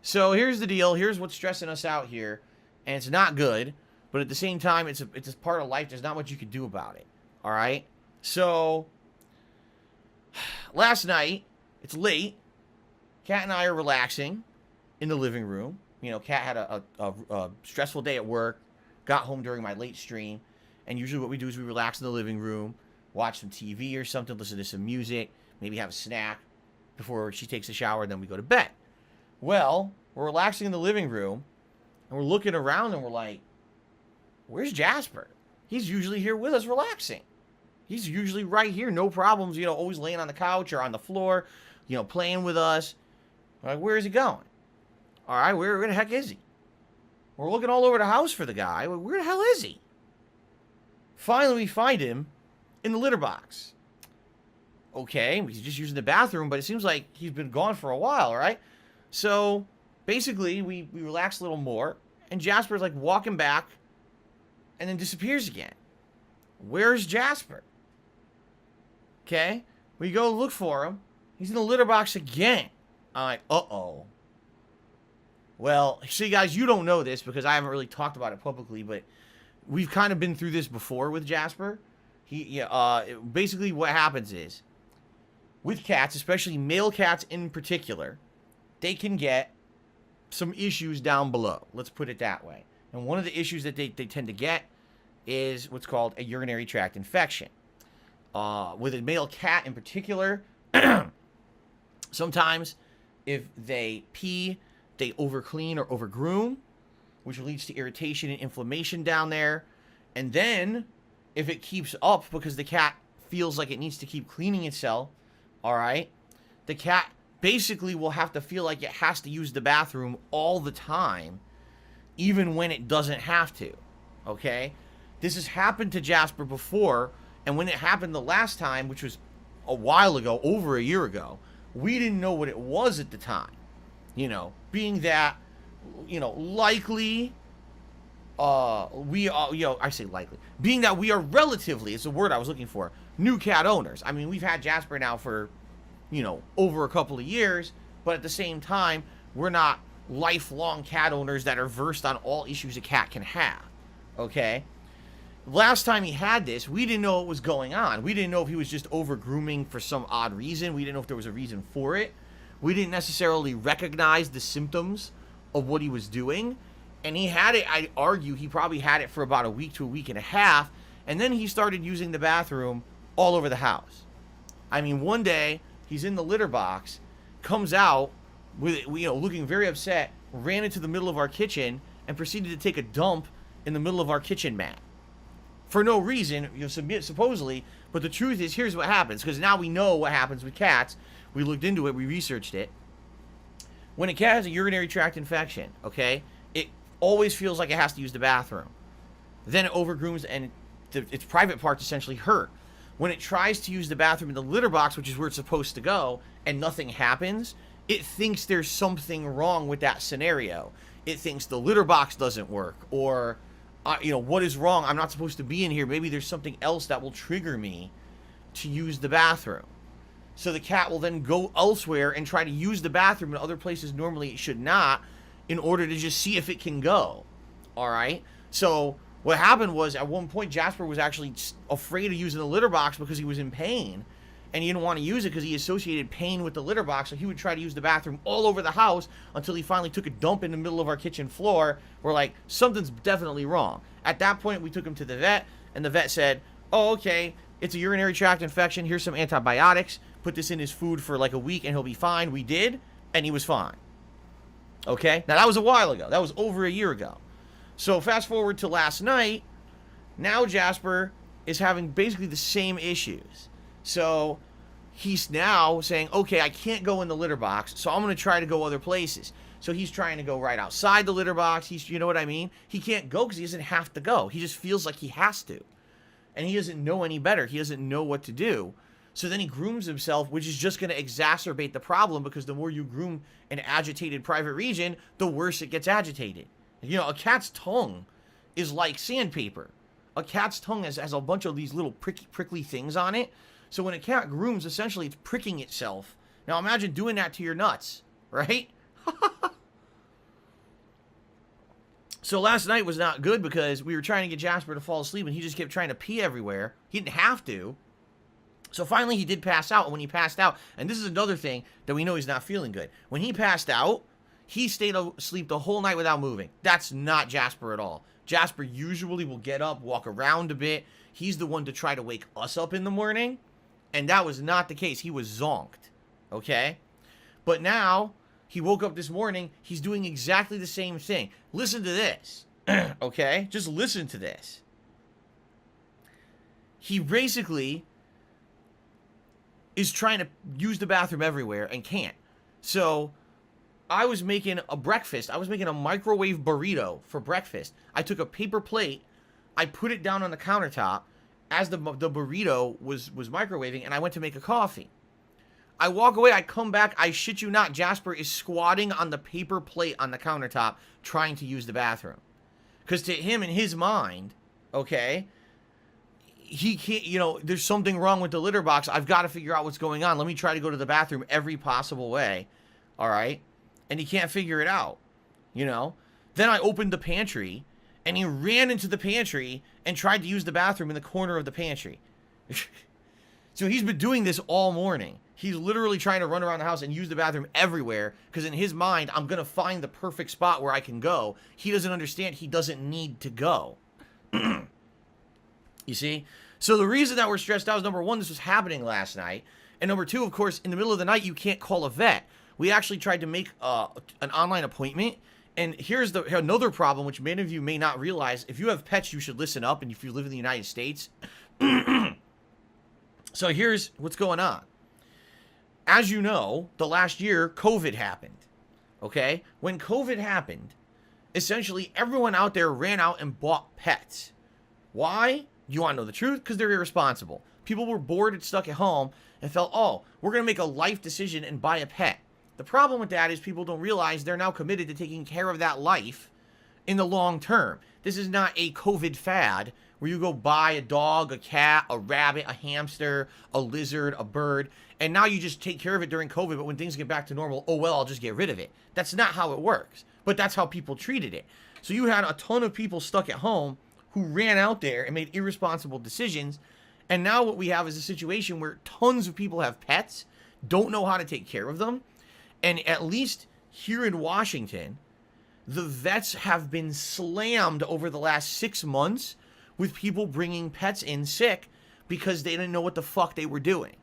So here's the deal. Here's what's stressing us out here. And it's not good. But at the same time, it's a part of life. There's not much you can do about it. All right? So, last night, it's late. Kat and I are relaxing in the living room. You know, Kat had a stressful day at work. Got home during my late stream. And usually what we do is we relax in the living room. Watch some TV or something. Listen to some music. Maybe have a snack before she takes a shower. And then we go to bed. Well, we're relaxing in the living room. And we're looking around and we're like, where's Jasper? He's usually here with us relaxing. He's usually right here, no problems, you know, always laying on the couch or on the floor, you know, playing with us. We're like, where is he going? All right, where the heck is he? We're looking all over the house for the guy. Where the hell is he? Finally, we find him in the litter box. Okay, he's just using the bathroom, but it seems like he's been gone for a while, right? So, basically, we relax a little more, and Jasper's like walking back, and then disappears again. Where's Jasper? Okay, we go look for him. He's in the litter box again. I'm like, uh-oh. Well, see, guys, you don't know this because I haven't really talked about it publicly, but we've kind of been through this before with Jasper. Basically what happens is, with cats, especially male cats in particular, they can get some issues down below. Let's put it that way. And one of the issues that they tend to get is what's called a urinary tract infection. With a male cat in particular, sometimes if they pee, they overclean or overgroom, which leads to irritation and inflammation down there. And then, if it keeps up because the cat feels like it needs to keep cleaning itself, all right, the cat basically will have to feel like it has to use the bathroom all the time, even when it doesn't have to, okay? This has happened to Jasper before, and when it happened the last time, which was a while ago, over a year ago, we didn't know what it was at the time. You know, being that, you know, likely, we are, you know, I say likely, being that we are relatively, it's the word I was looking for, new cat owners. I mean, we've had Jasper now for, you know, over a couple of years, but at the same time, we're not lifelong cat owners that are versed on all issues a cat can have, okay? Last time he had this, we didn't know what was going on. We didn't know if he was just over grooming for some odd reason. We didn't know if there was a reason for it. We didn't necessarily recognize the symptoms of what he was doing. And he had it, I'd argue, he probably had it for about a week to a week and a half. And then he started using the bathroom all over the house. I mean, one day, he's in the litter box, comes out, with, you know, looking very upset, ran into the middle of our kitchen, and proceeded to take a dump in the middle of our kitchen mat. For no reason, you know, supposedly, but the truth is, here's what happens, because now we know what happens with cats. We looked into it, we researched it. When a cat has a urinary tract infection, okay, it always feels like it has to use the bathroom. Then it overgrooms, and its private parts essentially hurt. When it tries to use the bathroom in the litter box, which is where it's supposed to go, and nothing happens, it thinks there's something wrong with that scenario. It thinks the litter box doesn't work, or you know, what is wrong? I'm not supposed to be in here. Maybe there's something else that will trigger me to use the bathroom. So the cat will then go elsewhere and try to use the bathroom in other places normally it should not, in order to just see if it can go. All right? So what happened was, at one point, Jasper was actually afraid of using the litter box because he was in pain, and he didn't want to use it because he associated pain with the litter box, so he would try to use the bathroom all over the house until he finally took a dump in the middle of our kitchen floor. We're like, something's definitely wrong. At that point, we took him to the vet, and the vet said, oh, okay, it's a urinary tract infection. Here's some antibiotics. Put this in his food for like a week, and he'll be fine. We did, and he was fine. Okay? Now, that was a while ago. That was over a year ago. So, fast forward to last night. Now, Jasper is having basically the same issues. So, he's now saying, okay, I can't go in the litter box, so I'm going to try to go other places. So he's trying to go right outside the litter box. You know what I mean? He can't go because he doesn't have to go. He just feels like he has to. And he doesn't know any better. He doesn't know what to do. So then he grooms himself, which is just going to exacerbate the problem, because the more you groom an agitated private region, the worse it gets agitated. You know, a cat's tongue is like sandpaper. A cat's tongue has a bunch of these little prickly things on it. So when a cat grooms, essentially it's pricking itself. Now imagine doing that to your nuts, right? So last night was not good because we were trying to get Jasper to fall asleep and he just kept trying to pee everywhere. He didn't have to. So finally he did pass out, and when he passed out, and this is another thing that we know he's not feeling good. When he passed out, he stayed asleep the whole night without moving. That's not Jasper at all. Jasper usually will get up, walk around a bit. He's the one to try to wake us up in the morning, and that was not the case. He was zonked, okay? But now, he woke up this morning, he's doing exactly the same thing. Listen to this, okay? Just listen to this. He basically is trying to use the bathroom everywhere and can't. So I was making a breakfast. I was making a microwave burrito for breakfast. I took a paper plate, I put it down on the countertop as the burrito was microwaving, and I went to make a coffee. I walk away, I come back, I shit you not, Jasper is squatting on the paper plate on the countertop trying to use the bathroom. Because to him, in his mind, okay, he can't, you know, there's something wrong with the litter box. I've got to figure out what's going on. Let me try to go to the bathroom every possible way. All right? And he can't figure it out, you know? Then I opened the pantry, and he ran into the pantry and tried to use the bathroom in the corner of the pantry. So he's been doing this all morning. He's literally trying to run around the house and use the bathroom everywhere, because in his mind, I'm going to find the perfect spot where I can go. He doesn't understand he doesn't need to go. You see? So the reason that we're stressed out is, number one, this was happening last night. And number two, of course, in the middle of the night, you can't call a vet. We actually tried to make an online appointment. And here's another problem, which many of you may not realize. If you have pets, you should listen up. And if you live in the United States. So here's what's going on. As you know, the last year, COVID happened. Okay? When COVID happened, essentially everyone out there ran out and bought pets. Why? You want to know the truth? Because they're irresponsible. People were bored and stuck at home and felt, oh, we're going to make a life decision and buy a pet. The problem with that is people don't realize they're now committed to taking care of that life in the long term. This is not a COVID fad where you go buy a dog, a cat, a rabbit, a hamster, a lizard, a bird, and now you just take care of it during COVID, but when things get back to normal, oh, well, I'll just get rid of it. That's not how it works, but that's how people treated it. So you had a ton of people stuck at home who ran out there and made irresponsible decisions. And now what we have is a situation where tons of people have pets, don't know how to take care of them. And at least here in Washington, the vets have been slammed over the last 6 months with people bringing pets in sick because they didn't know what the fuck they were doing.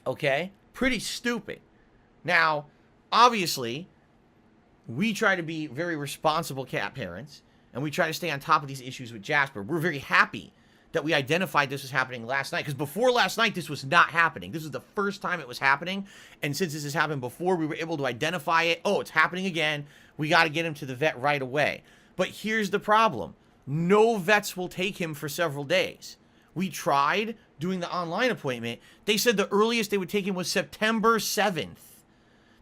Okay? Pretty stupid. Now, obviously, we try to be very responsible cat parents, and we try to stay on top of these issues with Jasper. We're very happy that we identified this was happening last night, because before last night, this was not happening. This was the first time it was happening, and since this has happened before, we were able to identify it. Oh, it's happening again. We got to get him to the vet right away. But here's the problem. No vets will take him for several days. We tried doing the online appointment. They said the earliest they would take him was September 7th.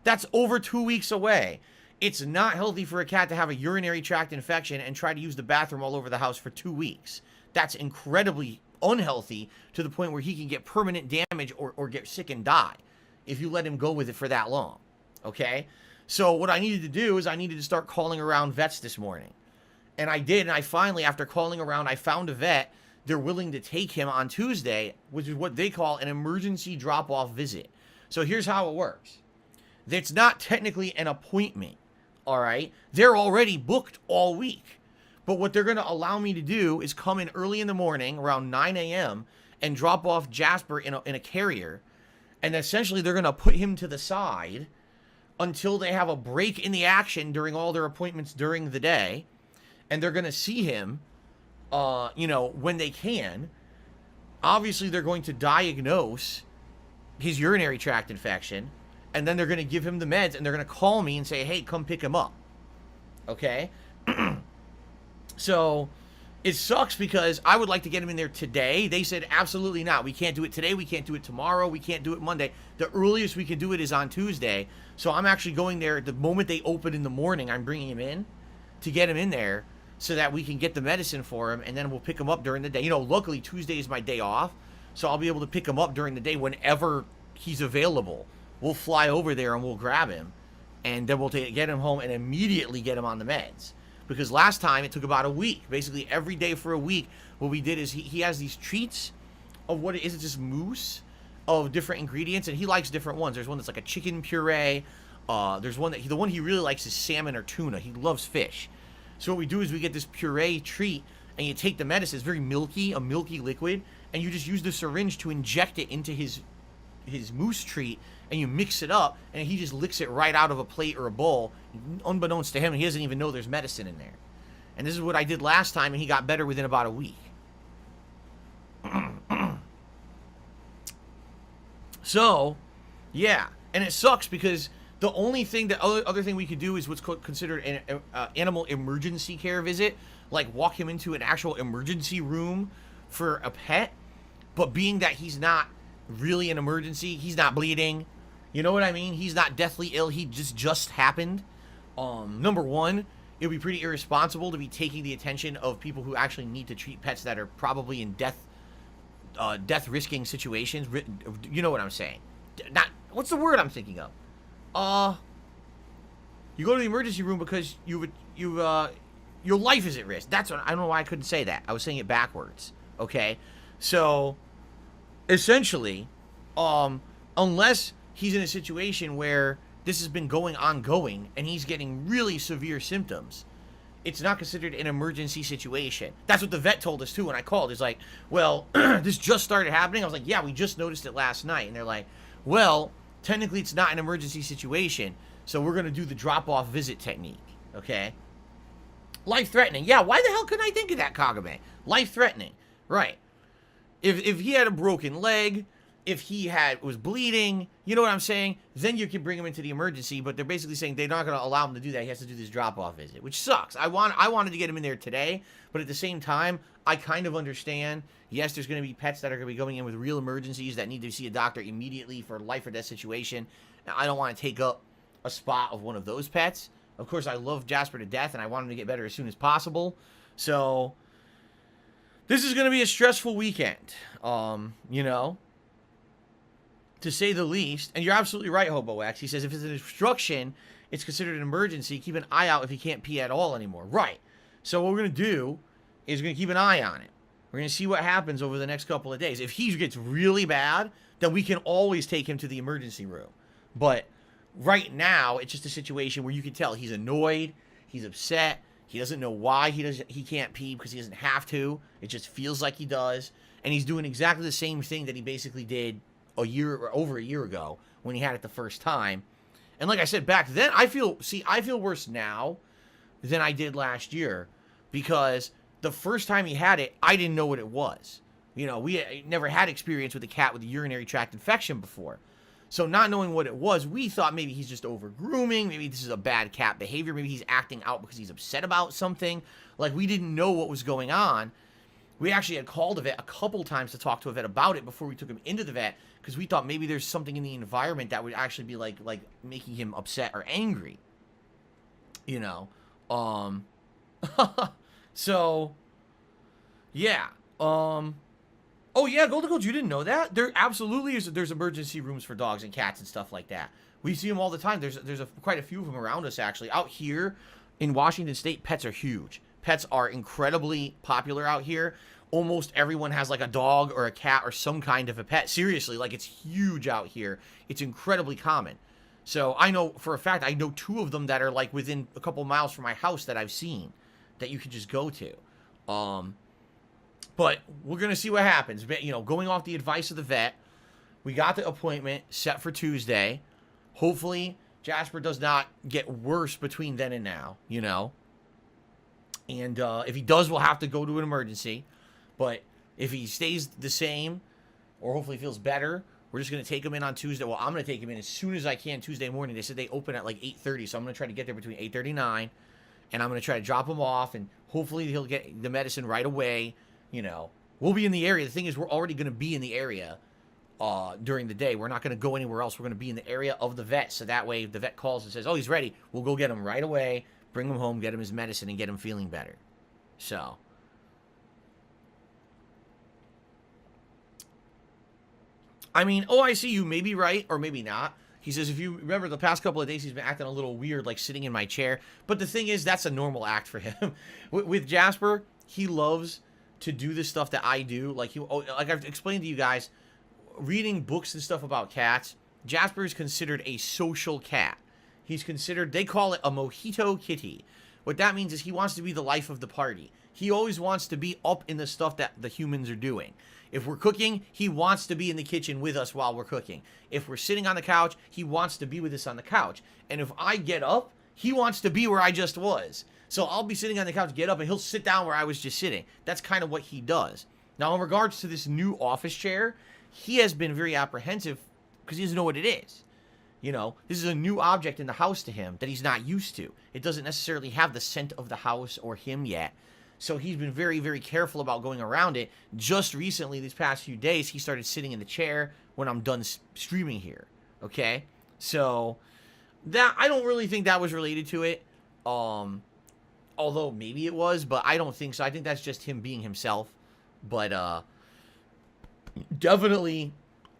That's over 2 weeks away. It's not healthy for a cat to have a urinary tract infection and try to use the bathroom all over the house for 2 weeks. That's incredibly unhealthy to the point where he can get permanent damage or get sick and die if you let him go with it for that long. Okay? So what I needed to do is I needed to start calling around vets this morning. And I did, and I finally, after calling around, I found a vet. They're willing to take him on Tuesday, which is what they call an emergency drop-off visit. So here's how it works. It's not technically an appointment, all right? They're already booked all week. But what they're going to allow me to do is come in early in the morning, around 9 a.m., and drop off Jasper in a carrier. And essentially, they're going to put him to the side until they have a break in the action during all their appointments during the day. And they're going to see him, when they can. Obviously, they're going to diagnose his urinary tract infection. And then they're going to give him the meds. And they're going to call me and say, hey, come pick him up. Okay? So, it sucks because I would like to get him in there today. They said, absolutely not. We can't do it today. We can't do it tomorrow. We can't do it Monday. The earliest we can do it is on Tuesday. So, I'm actually going there the moment they open in the morning. I'm bringing him in to get him in there so that we can get the medicine for him, and then we'll pick him up during the day. Luckily, Tuesday is my day off, so I'll be able to pick him up during the day whenever he's available. We'll fly over there and we'll grab him, and then we'll get him home and immediately get him on the meds. because last time it took about a week. Basically, every day for a week, what we did is he has these treats of what it is. It's just mousse of different ingredients, and he likes different ones. There's one that's like a chicken puree. There's one that the one he really likes is salmon or tuna. He loves fish. So what we do is we get this puree treat, and you take the medicine. It's very milky, a milky liquid, and you just use the syringe to inject it into his mousse treat, and you mix it up, and he just licks it right out of a plate or a bowl, unbeknownst to him. He doesn't even know there's medicine in there. And this is what I did last time, and he got better within about a week. So, yeah, and it sucks because the only thing that other thing we could do is what's considered an animal emergency care visit, like walk him into an actual emergency room for a pet. But being that he's not really an emergency, he's not bleeding, you know what I mean? He's not deathly ill. He just happened. Number one, it would be pretty irresponsible to be taking the attention of people who actually need to treat pets that are probably in death-risking situations. You know what I'm saying? Not what's the word I'm thinking of? You go to the emergency room because your life is at risk. That's what I don't know why I couldn't say that. I was saying it backwards. Okay, so essentially, unless he's in a situation where this has been ongoing and he's getting really severe symptoms, it's not considered an emergency situation. That's what the vet told us too when I called. It's like, well, this just started happening. I was like, yeah, we just noticed it last night. And they're like, well, technically it's not an emergency situation, so we're going to do the drop-off visit technique, okay? Life-threatening. Yeah, why the hell couldn't I think of that, Kagame? Life-threatening. Right. If he had a broken leg, if he was bleeding, you know what I'm saying? Then you can bring him into the emergency, but they're basically saying they're not going to allow him to do that. He has to do this drop-off visit, which sucks. I wanted to get him in there today, but at the same time, I kind of understand. Yes, there's going to be pets that are going to be going in with real emergencies that need to see a doctor immediately for a life or death situation. And I don't want to take up a spot of one of those pets. Of course, I love Jasper to death, and I want him to get better as soon as possible. So this is going to be a stressful weekend, you know, to say the least. And you're absolutely right, Hobo X. He says if it's an obstruction, it's considered an emergency. Keep an eye out if he can't pee at all anymore. Right. So what we're going to do is we're going to keep an eye on it. We're going to see what happens over the next couple of days. If he gets really bad, then we can always take him to the emergency room. But right now, it's just a situation where you can tell he's annoyed, he's upset, he doesn't know why he can't pee because he doesn't have to. It just feels like he does. And he's doing exactly the same thing that he basically did over a year ago when he had it the first time. And like I said back then, I feel worse now than I did last year because the first time he had it, I didn't know what it was. You know, we never had experience with a cat with a urinary tract infection before. So not knowing what it was, we thought maybe he's just over grooming. Maybe this is a bad cat behavior. Maybe he's acting out because he's upset about something. Like, we didn't know what was going on. We actually had called a vet a couple times to talk to a vet about it before we took him into the vet because we thought maybe there's something in the environment that would actually be like making him upset or angry. You know? So, yeah. Oh, yeah, Golden Coach, you didn't know that? There absolutely is. There's emergency rooms for dogs and cats and stuff like that. We see them all the time. There's quite a few of them around us, actually. Out here in Washington State, pets are huge. Pets are incredibly popular out here. Almost everyone has like a dog or a cat or some kind of a pet. Seriously, like, it's huge out here. It's incredibly common. So I know for a fact, I know 2 of them that are like within a couple miles from my house that I've seen that you could just go to. But we're going to see what happens. You know, going off the advice of the vet, we got the appointment set for Tuesday. Hopefully, Jasper does not get worse between then and now, you know. And if he does, we'll have to go to an emergency. But if he stays the same, or hopefully feels better, we're just going to take him in on Tuesday. Well, I'm going to take him in as soon as I can Tuesday morning. They said they open at like 8:30, so I'm going to try to get there between 8:30 and 9. And I'm going to try to drop him off, and hopefully he'll get the medicine right away. You know, we'll be in the area. The thing is, we're already going to be in the area during the day. We're not going to go anywhere else. We're going to be in the area of the vet. So that way, if the vet calls and says, oh, he's ready, we'll go get him right away, bring him home, get him his medicine, and get him feeling better. So, I mean, oh, I see, you may be right or maybe not. He says, if you remember, the past couple of days, he's been acting a little weird, like sitting in my chair. But the thing is, that's a normal act for him. With Jasper, he loves to do the stuff that I do. Like I've explained to you guys, reading books and stuff about cats, Jasper is considered a social cat. He's considered, they call it a mojito kitty. What that means is he wants to be the life of the party. He always wants to be up in the stuff that the humans are doing. If we're cooking, he wants to be in the kitchen with us while we're cooking. If we're sitting on the couch, he wants to be with us on the couch. And if I get up, he wants to be where I just was. So I'll be sitting on the couch, get up, and he'll sit down where I was just sitting. That's kind of what he does. Now, in regards to this new office chair, he has been very apprehensive because he doesn't know what it is. You know, this is a new object in the house to him that he's not used to. It doesn't necessarily have the scent of the house or him yet. So he's been very, very careful about going around it. Just recently, these past few days, he started sitting in the chair when I'm done streaming here. Okay? So, that I don't really think that was related to it. Although maybe it was, but I don't think so. I think that's just him being himself. But, definitely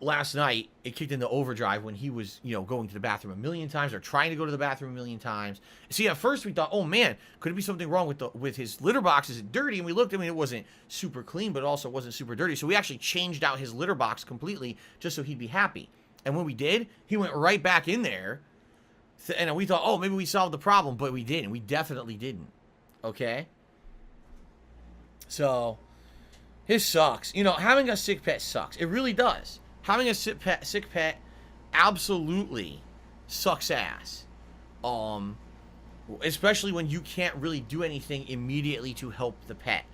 last night, it kicked into overdrive when he was, you know, going to the bathroom a million times or trying to go to the bathroom a million times. See, at first we thought, oh man, could it be something wrong with his litter box? Is it dirty? And we looked, I mean, it wasn't super clean, but it also wasn't super dirty. So we actually changed out his litter box completely just so he'd be happy. And when we did, he went right back in there. And we thought, oh, maybe we solved the problem, but we didn't. We definitely didn't. Okay? So, his sucks. You know, having a sick pet sucks. It really does. Having a sick pet absolutely sucks ass. Especially when you can't really do anything immediately to help the pet.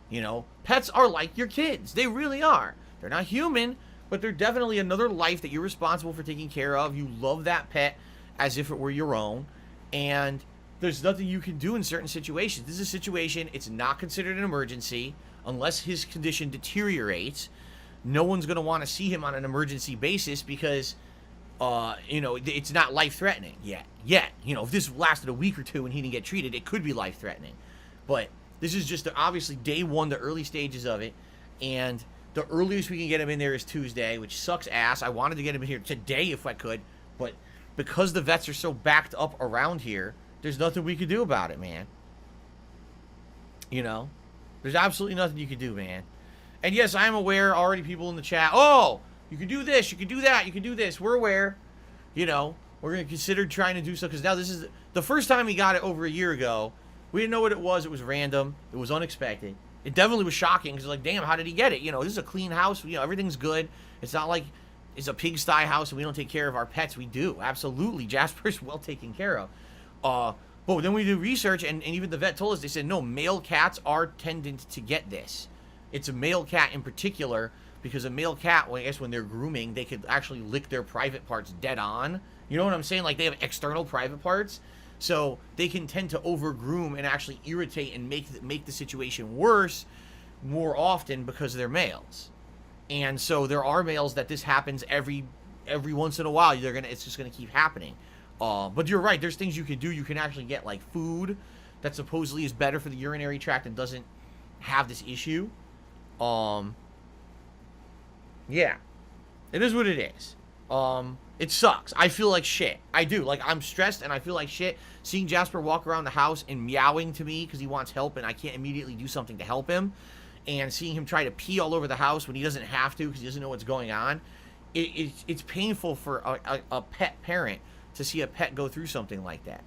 You know, pets are like your kids. They really are. They're not human, but they're definitely another life that you're responsible for taking care of. You love that pet as if it were your own. And there's nothing you can do in certain situations. This is a situation, it's not considered an emergency unless his condition deteriorates. No one's going to want to see him on an emergency basis because, you know, it's not life-threatening yet. You know, if this lasted a week or two and he didn't get treated, it could be life-threatening. But this is just obviously day one, the early stages of it. And the earliest we can get him in there is Tuesday, which sucks ass. I wanted to get him in here today if I could. But because the vets are so backed up around here, there's nothing we could do about it, man. You know? There's absolutely nothing you can do, man. And yes, I am aware, already people in the chat, oh, you can do this, you can do that, you can do this. We're aware. You know, we're going to consider trying to do stuff, because now this is the first time we got it over a year ago. We didn't know what it was. It was random. It was unexpected. It definitely was shocking, because like, damn, how did he get it? You know, this is a clean house. You know, everything's good. It's not like it's a pigsty house and we don't take care of our pets. We do. Absolutely. Jasper's well taken care of. But then we do research, and even the vet told us, they said, no, male cats are tendent to get this. It's a male cat in particular, because a male cat, well, I guess when they're grooming, they could actually lick their private parts dead on. You know what I'm saying? Like, they have external private parts. So they can tend to over-groom and actually irritate and make the situation worse more often because they're males. And so there are males that this happens every once in a while. It's just gonna keep happening. But you're right. There's things you can do. You can actually get like food that supposedly is better for the urinary tract and doesn't have this issue. Yeah, it is what it is. It sucks. I feel like shit. I do. Like, I'm stressed and I feel like shit. Seeing Jasper walk around the house and meowing to me because he wants help and I can't immediately do something to help him. And seeing him try to pee all over the house when he doesn't have to because he doesn't know what's going on. It's painful for a pet parent to see a pet go through something like that.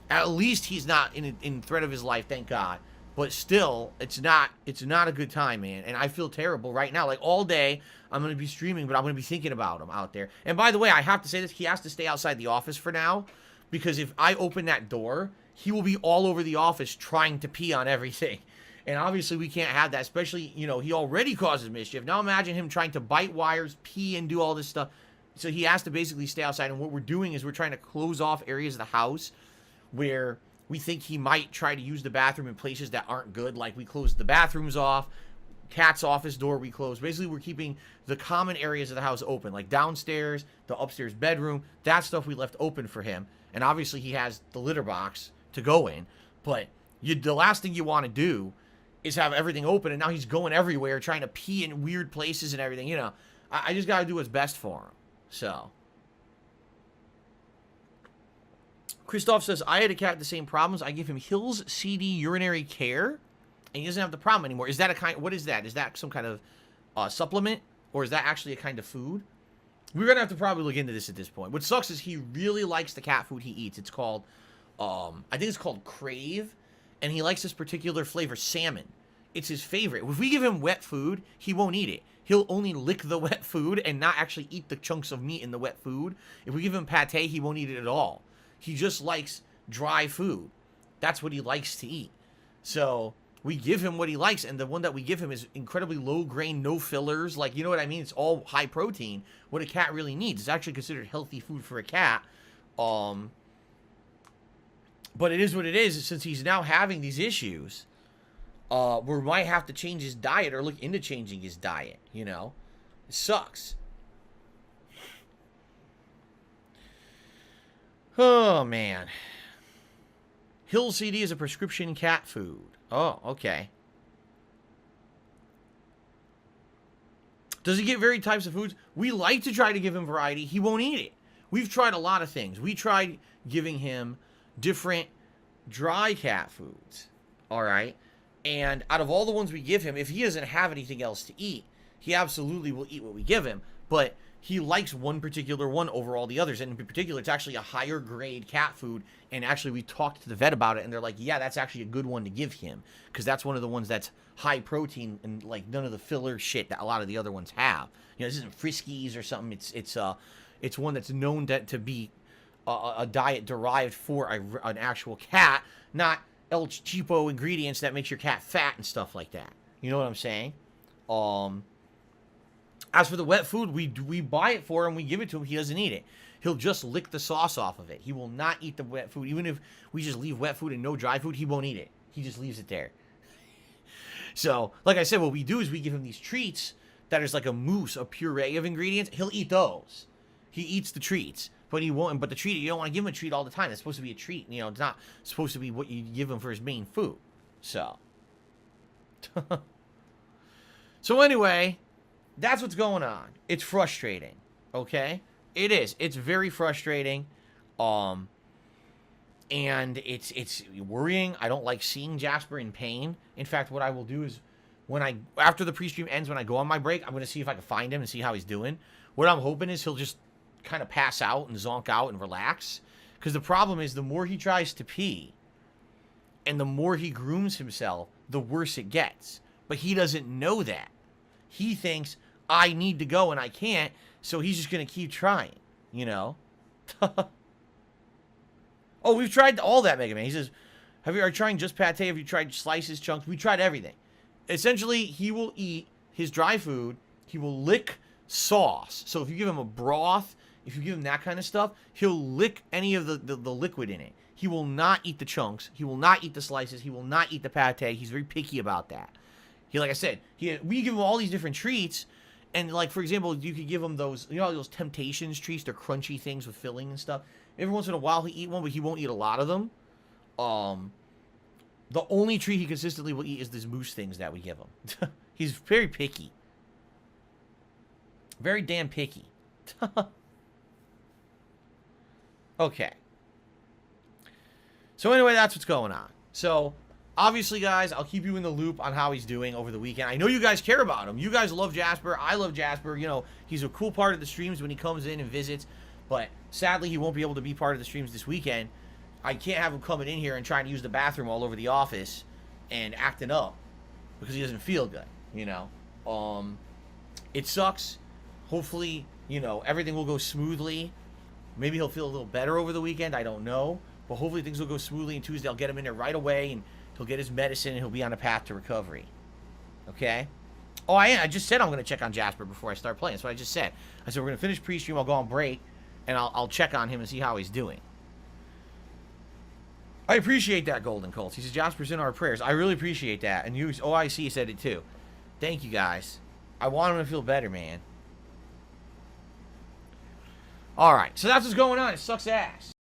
At least he's not in threat of his life, thank God. But still, it's not a good time, man. And I feel terrible right now. Like, all day, I'm going to be streaming, but I'm going to be thinking about him out there. And by the way, I have to say this. He has to stay outside the office for now. Because if I open that door, he will be all over the office trying to pee on everything. And obviously, we can't have that. Especially, you know, he already causes mischief. Now imagine him trying to bite wires, pee, and do all this stuff. So he has to basically stay outside. And what we're doing is we're trying to close off areas of the house where we think he might try to use the bathroom in places that aren't good. Like, we closed the bathrooms off. Cat's office door we closed. Basically, we're keeping the common areas of the house open. Like downstairs, the upstairs bedroom. That stuff we left open for him. And obviously, he has the litter box to go in. But the last thing you want to do is have everything open. And now he's going everywhere trying to pee in weird places and everything. You know, I just got to do what's best for him. So, Christoph says, I had a cat with the same problems. I give him Hill's CD urinary care, and he doesn't have the problem anymore. Is that a kind? What is that? Is that some kind of supplement, or is that actually a kind of food? We're gonna have to probably look into this at this point. What sucks is he really likes the cat food he eats. It's called, I think it's called Crave, and he likes this particular flavor, salmon. It's his favorite. If we give him wet food, he won't eat it. He'll only lick the wet food and not actually eat the chunks of meat in the wet food. If we give him pate, he won't eat it at all. He just likes dry food. That's what he likes to eat. So we give him what he likes, and the one that we give him is incredibly low grain, no fillers. Like, you know what I mean? It's all high protein. What a cat really needs. It's actually considered healthy food for a cat. But it is what it is. Since he's now having these issues, we might have to change his diet or look into changing his diet, you know? It sucks. Oh, man. Hill CD is a prescription cat food. Oh, okay. Does he get varied types of foods? We like to try to give him variety. He won't eat it. We've tried a lot of things. We tried giving him different dry cat foods. All right? And out of all the ones we give him, if he doesn't have anything else to eat, he absolutely will eat what we give him. But he likes one particular one over all the others. And in particular, it's actually a higher grade cat food. And actually, we talked to the vet about it, and they're like, yeah, that's actually a good one to give him. Because that's one of the ones that's high protein and, like, none of the filler shit that a lot of the other ones have. You know, this isn't Friskies or something. It's one that's known to be a diet derived for an actual cat, not El Cheapo ingredients that makes your cat fat and stuff like that. You know what I'm saying? As for the wet food, we buy it for him, we give it to him, he doesn't eat it. He'll just lick the sauce off of it. He will not eat the wet food. Even if we just leave wet food and no dry food, he won't eat it. He just leaves it there. So, like I said, what we do is we give him these treats that is like a mousse, a puree of ingredients. He'll eat those. He eats the treats. But he won't. But the treat, you don't want to give him a treat all the time. It's supposed to be a treat. You know, it's not supposed to be what you give him for his main food. So. So anyway, that's what's going on. It's frustrating. Okay? It is. It's very frustrating. And it's worrying. I don't like seeing Jasper in pain. In fact, what I will do is after the pre-stream ends, when I go on my break, I'm going to see if I can find him and see how he's doing. What I'm hoping is he'll just kind of pass out and zonk out and relax. Because the problem is the more he tries to pee and the more he grooms himself, the worse it gets. But he doesn't know that. He thinks, I need to go and I can't, so he's just going to keep trying, you know? Oh, we've tried all that, Mega Man. He says, are you trying just pate? Have you tried slices, chunks? We tried everything. Essentially, he will eat his dry food. He will lick sauce. So if you give him a broth, if you give him that kind of stuff, he'll lick any of the liquid in it. He will not eat the chunks. He will not eat the slices. He will not eat the pate. He's very picky about that. Like I said, we give him all these different treats. And, like, for example, you could give him those, you know, those Temptations treats. They're crunchy things with filling and stuff. Every once in a while, he'll eat one, but he won't eat a lot of them. The only treat he consistently will eat is these mousse things that we give him. He's very picky. Very damn picky. Okay. So anyway, that's what's going on. So, obviously, guys, I'll keep you in the loop on how he's doing over the weekend. I know you guys care about him. You guys love Jasper. I love Jasper. You know, he's a cool part of the streams when he comes in and visits. But, sadly, he won't be able to be part of the streams this weekend. I can't have him coming in here and trying to use the bathroom all over the office and acting up because he doesn't feel good, you know. It sucks. Hopefully, you know, everything will go smoothly. Maybe he'll feel a little better over the weekend. I don't know. But hopefully things will go smoothly, and Tuesday I'll get him in there right away, and he'll get his medicine, and he'll be on a path to recovery. Okay? Oh, I just said I'm going to check on Jasper before I start playing. That's what I just said. I said we're going to finish pre-stream, I'll go on break, and I'll check on him and see how he's doing. I appreciate that, Golden Colts. He says Jasper's in our prayers. I really appreciate that. And you, OIC said it too. Thank you, guys. I want him to feel better, man. Alright, so that's what's going on. It sucks ass.